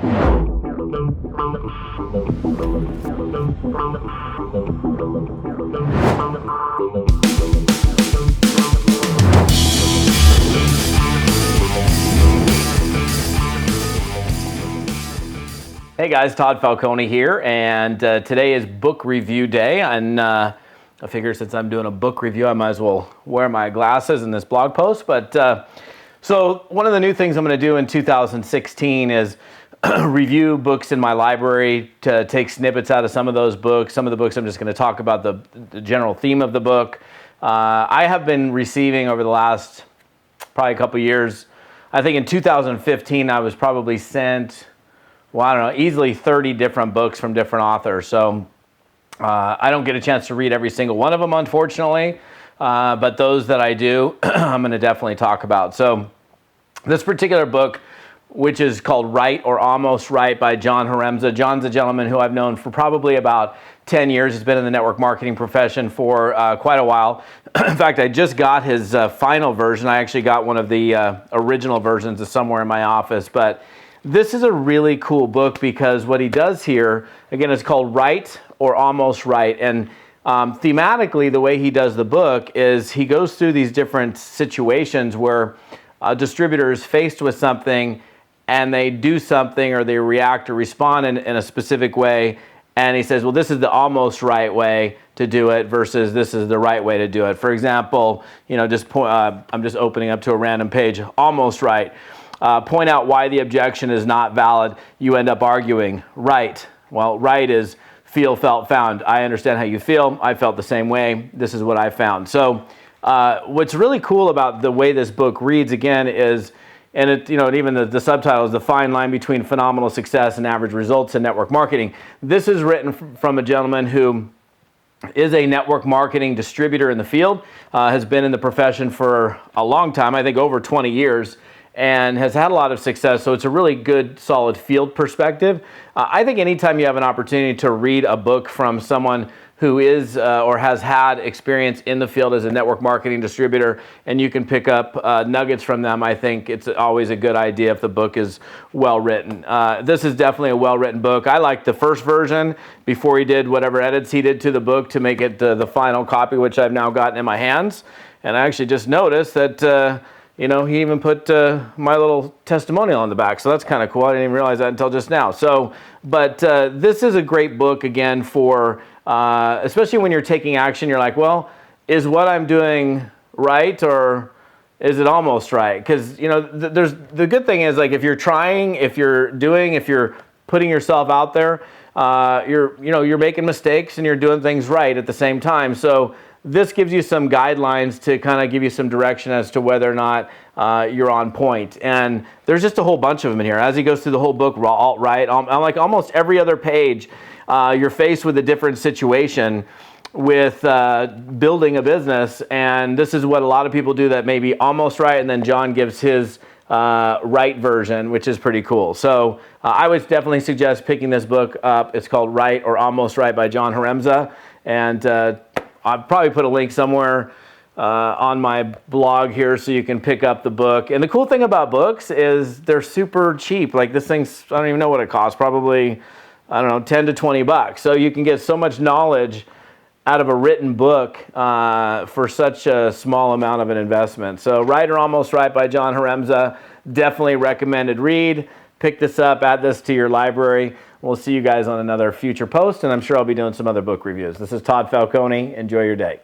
Hey guys, Todd Falcone here, and today is book review day, and I figure since I'm doing a book review, I might as well wear my glasses in this blog post. But so one of the new things I'm going to do in 2016 is review books in my library, to take snippets out of some of those books. Some of the books I'm just going to talk about the general theme of the book. I have been receiving over the last probably a couple years, I think in 2015 I was probably sent, well, I don't know, easily 30 different books from different authors. So I don't get a chance to read every single one of them, unfortunately. But those that I do, I'm going to definitely talk about. So this particular book, which is called Right or Almost Right by John Haremza. John's a gentleman who I've known for probably about 10 years. He's been in the network marketing profession for quite a while. In fact, I just got his final version. I actually got one of the original versions of somewhere in my office. But this is a really cool book because what he does here, again, it's called Right or Almost Right. And thematically, the way he does the book is he goes through these different situations where a distributor is faced with something and they do something or they react or respond in a specific way. And he says, well, this is the almost right way to do it versus this is the right way to do it. For example, you know, I'm just opening up to a random page, almost right. Point out why the objection is not valid. You end up arguing. Right. Well, right is feel, felt, found. I understand how you feel. I felt the same way. This is what I found. So what's really cool about the way this book reads, again, is, and it, you know, even the subtitle is The Fine Line Between Phenomenal Success and Average Results in Network Marketing. This is written from a gentleman who is a network marketing distributor in the field, has been in the profession for a long time, I think over 20 years, and has had a lot of success. So it's a really good, solid field perspective. I think anytime you have an opportunity to read a book from someone who is or has had experience in the field as a network marketing distributor, and you can pick up nuggets from them, I think it's always a good idea if the book is well written. This is definitely a well-written book. I liked the first version before he did whatever edits he did to the book to make it the final copy, which I've now gotten in my hands. And I actually just noticed that you know, he even put my little testimonial on the back. So that's kind of cool. I didn't even realize that until just now. So, but this is a great book, again, for especially when you're taking action. You're like, well, is what I'm doing right or is it almost right? Because, you know, there's the good thing is, like, if you're trying, if you're putting yourself out there, you're making mistakes and you're doing things right at the same time. So this gives you some guidelines to kind of give you some direction as to whether or not you're on point. And there's just a whole bunch of them in here. As he goes through the whole book, right, like almost every other page, you're faced with a different situation with building a business. And this is what a lot of people do that may be almost right. And then John gives his right version, which is pretty cool. So I would definitely suggest picking this book up. It's called Right or Almost Right by John Haremza. And I'll probably put a link somewhere on my blog here so you can pick up the book. And the cool thing about books is they're super cheap. Like this thing's, I don't even know what it costs, probably, I don't know, 10 to 20 bucks. So you can get so much knowledge out of a written book for such a small amount of an investment. So Right or Almost Right by John Haremza, definitely recommended read. Pick this up, add this to your library. We'll see you guys on another future post, and I'm sure I'll be doing some other book reviews. This is Todd Falcone. Enjoy your day.